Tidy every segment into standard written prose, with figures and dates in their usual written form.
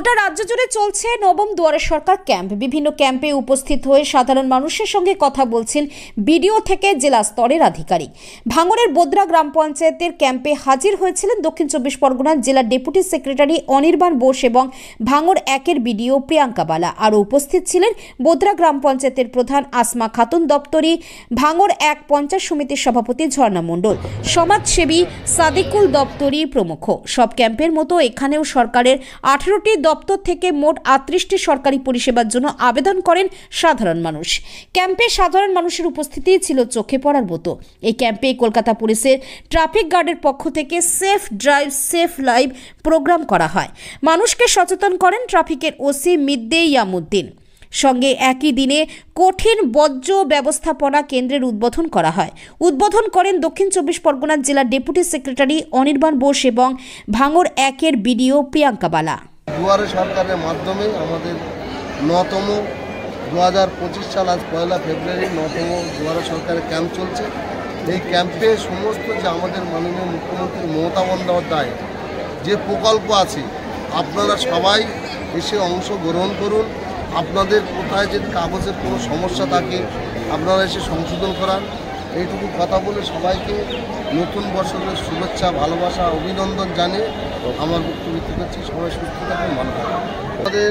গোটা রাজ্য জুড়ে চলছে নবম দুয়ারে সরকার ক্যাম্প। বিভিন্ন ক্যাম্পে উপস্থিত হয়ে সাধারণ মানুষের সঙ্গে কথা বলছেন বিডিও থেকে জেলা স্তরের আধিকারিক। ভাঙড়ের বোদরা গ্রাম পঞ্চায়েতের ক্যাম্পে হাজির হয়েছিলেন দক্ষিণ চব্বিশ পরগনার জেলা ডেপুটি সেক্রেটারি অনির্বাণ বোস এবং ভাঙড় একের বিডিও প্রিয়াঙ্কা বালা। আরও উপস্থিত ছিলেন বোদরা গ্রাম পঞ্চায়েতের প্রধান আসমা খাতুন দপ্তরি, ভাঙড় এক পঞ্চায়েত সমিতির সভাপতি ঝর্ণা মণ্ডল, সমাজসেবী সাদিকুল দপ্তরি প্রমুখ। সব ক্যাম্পের মতো এখানেও সরকারের 18টি দপ্তর থেকে মোট 38টি সরকারি পরিষেবার জন্য আবেদন করেন সাধারণ মানুষ। ক্যাম্পে সাধারণ মানুষের উপস্থিতি ছিল চোখে পড়ার মতো। এই ক্যাম্পে কলকাতা পুলিশের ট্রাফিক গার্ডের পক্ষ থেকে safe drive safe live programme করা হয়। মানুষকে সচেতন করেন ট্রাফিকের ওসি মিদ্দে ইয়ামুদ্দিন। সঙ্গে একই দিনে কঠিন বর্জ্য ব্যবস্থাপনা কেন্দ্রের উদ্বোধন করা হয়। উদ্বোধন করেন দক্ষিণ চব্বিশ পরগনার জেলা ডেপুটি সেক্রেটারি অনির্বাণ বোস এবং ভাঙড় একের বিডিও প্রিয়াঙ্কা বালা। দুয়ারে সরকারের মাধ্যমে আমাদের 9তম 2025 সাল আজ 1 ফেব্রুয়ারি 9তম দুয়ারে সরকারের ক্যাম্প চলছে। এই ক্যাম্পে সমস্ত যে আমাদের মাননীয় মুখ্যমন্ত্রী মমতা বন্দ্যোপাধ্যায় যে প্রকল্প আছে, আপনারা সবাই এসে অংশগ্রহণ করুন। আপনাদের কোথায় যদি কাগজের কোনো সমস্যা থাকে আপনারা এসে সংশোধন করান। এইটুকু কথা বলে সবাইকে নতুন বছরের শুভেচ্ছা, ভালোবাসা, অভিনন্দন জানিয়ে আমার বক্তব্য করছি। সবাই সুস্থ থাকুন, ভালো থাকুন। আমাদের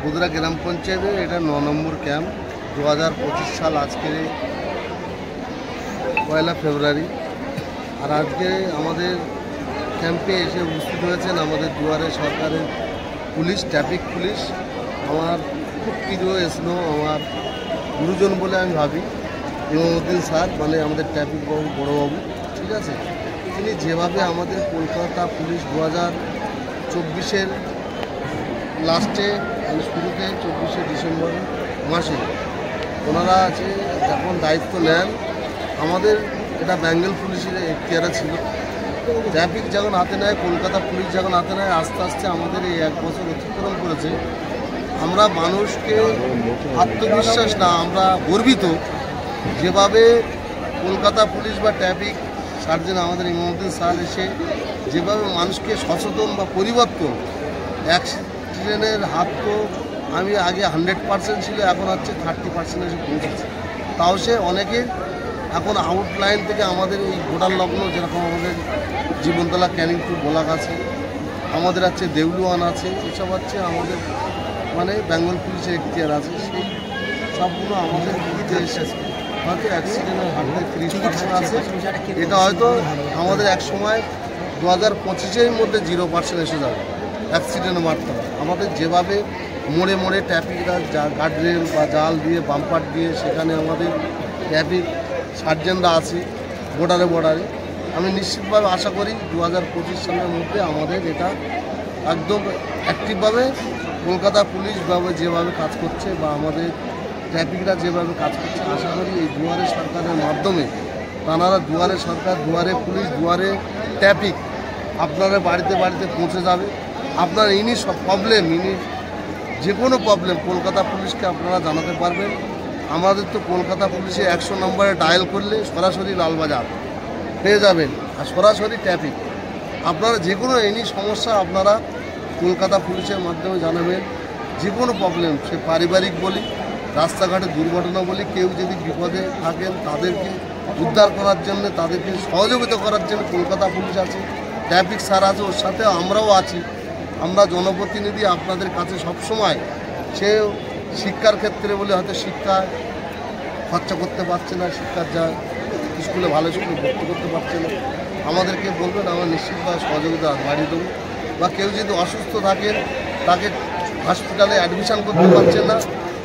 বোদরা গ্রাম পঞ্চায়েতের এটা 9 নম্বর ক্যাম্প। 2025 সাল আজকে 1 ফেব্রুয়ারি। আর আজকে আমাদের ক্যাম্পে এসে উপস্থিত হয়েছেন আমাদের দুয়ারে সরকারের পুলিশ, ট্রাফিক পুলিশ। আমার খুব প্রিয় এসনো, আমার গুরুজন বলে আমি ভাবি, ইমামউদ্দিন স্যার, মানে আমাদের ট্রাফিক বাবু, বড়োবাবু, ঠিক আছে। তিনি যেভাবে আমাদের কলকাতা পুলিশ 2024-এর লাস্টে, মানে শুরুতে 24শে ডিসেম্বর মাসে ওনারা আছে যখন দায়িত্ব নেন, আমাদের এটা বেঙ্গল পুলিশের এখতিয়ারে ছিল। ট্রাফিক যখন হাতে নেয়, কলকাতা পুলিশ যখন হাতে নেয়, আস্তে আস্তে আমাদের এই 1 বছর অতিক্রম করেছে। আমরা মানুষকে আত্মবিশ্বাস না, আমরা গর্বিত যেভাবে কলকাতা পুলিশ বা ট্রাফিক সার্জেন আমাদের ইমামউদ্দিন স্যার এসে যেভাবে মানুষকে সচেতন বা পরিবর্তন, অ্যাক্সিডেন্টের হাত তো আমি আগে 100% ছিল, এখন হচ্ছে 30% এসে পৌঁছেছে। তাও সে অনেকে এখন আউটলাইন থেকে আমাদের এই ভোটার লগ্ন, যেরকম আমাদের জীবনতলা ক্যানিং টু বোলাক আছে, আমাদের আছে দেউলুয়ান আছে, এসব হচ্ছে আমাদের মানে বেঙ্গল পুলিশের এখতিয়ার আছে। সেই সবগুলো আমাদের হয়তো অ্যাক্সিডেন্টের হারটা 30% আছে। এটা হয়তো আমাদের এক সময় 2025-এর মধ্যে 0% এসে যাবে অ্যাক্সিডেন্টের মাত্রা। আমাদের যেভাবে মোড়ে মোড়ে ট্রাফিকরা গার্ডরেল বা জাল দিয়ে, বাম্পার দিয়ে, সেখানে আমাদের ট্রাফিক সার্জেনরা আছে বর্ডারে বর্ডারে। আমি নিশ্চিতভাবে আশা করি 2025 সালের মধ্যে আমাদের এটা একদম অ্যাক্টিভভাবে কলকাতা পুলিশ যেভাবে কাজ করছে বা আমাদের ট্রাফিকরা যেভাবে কাজ করছে, আশা করি এই দুয়ারে সরকারের মাধ্যমে তাঁরা দুয়ারে সরকার, দুয়ারে পুলিশ, দুয়ারে ট্রাফিক আপনারা বাড়িতে বাড়িতে পৌঁছে যাবে। আপনার ইনি সব প্রবলেম, ইনি যে কোনো প্রবলেম কলকাতা পুলিশকে আপনারা জানাতে পারবেন। আমাদের তো কলকাতা পুলিশে 100 নম্বরে ডায়াল করলে সরাসরি লালবাজার পেয়ে যাবেন, আর সরাসরি ট্রাফিক। আপনারা যে কোনো এনি সমস্যা আপনারা কলকাতা পুলিশের মাধ্যমে জানাবেন। যে কোনো প্রবলেম, সে পারিবারিক বলি, রাস্তাঘাটে দুর্ঘটনা বলি, কেউ যদি বিপদে থাকেন তাদেরকে উদ্ধার করার জন্য, তাদেরকে সহযোগিতা করার জন্য কলকাতা পুলিশ আছে, ট্রাফিক স্যার আছে, ওর সাথে আমরাও আছি। আমরা জনপ্রতিনিধি আপনাদের কাছে সবসময়, সে শিক্ষার ক্ষেত্রে বলে হয়তো শিক্ষা খরচা করতে পারছে না, শিক্ষার যা স্কুলে ভালো স্কুলে ভর্তি করতে পারছে না, আমাদেরকে বলবেন, আমরা নিশ্চিতভাবে সহযোগিতা বাড়িয়ে দেবো। বা কেউ যদি অসুস্থ থাকেন, তাকে হসপিটালে অ্যাডমিশন করতে পারছেন না,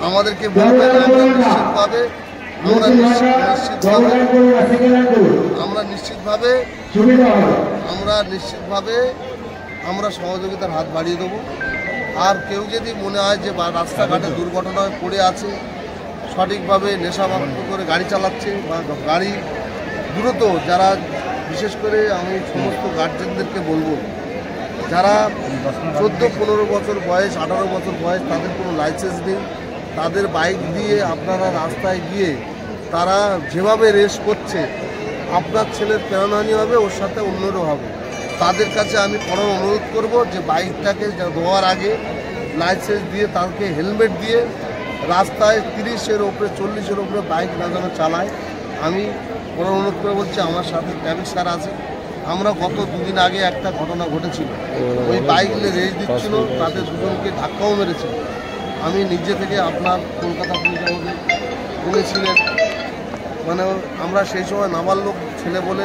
আমাদেরকে বলবেন। আমরা নিশ্চিতভাবে আমরা সহযোগিতার হাত বাড়িয়ে দেবো। আর কেউ যদি মনে হয় যে রাস্তাঘাটে দুর্ঘটনায় পড়ে আছে, সঠিকভাবে নেশাভাক্ত করে গাড়ি চালাচ্ছে বা গাড়ি দ্রুত, যারা বিশেষ করে আমি সমস্ত গার্জেনদেরকে বলবো, যারা 14-15 বছর বয়স, 18 বছর বয়স, তাদের কোনো লাইসেন্স নেই, তাদের বাইক দিয়ে আপনারা রাস্তায় গিয়ে তারা যেভাবে রেস করছে, আপনার ছেলের প্রাণহানি হবে, ওর সাথে অন্যরও হবে। তাদের কাছে আমি পরে অনুরোধ করব যে বাইকটাকে দেওয়ার আগে লাইসেন্স দিয়ে তাকে হেলমেট দিয়ে রাস্তায় 30-এর ওপরে 40-এর ওপরে বাইক না যেন চালায়। আমি পরে অনুরোধ করে বলছি, আমার সাথে ট্রাফিক স্যার আছে। আমরা গত 2 দিন আগে একটা ঘটনা ঘটেছিল, ওই বাইকগুলো রেস দিচ্ছিল, তাদের দুজনকে ধাক্কাও মেরেছিল। আমি নিজে থেকে আপনার কলকাতা পুলিশ আমাকে বলেছিলেন, মানে আমরা সেই সময় নাবালক ছেলে বলে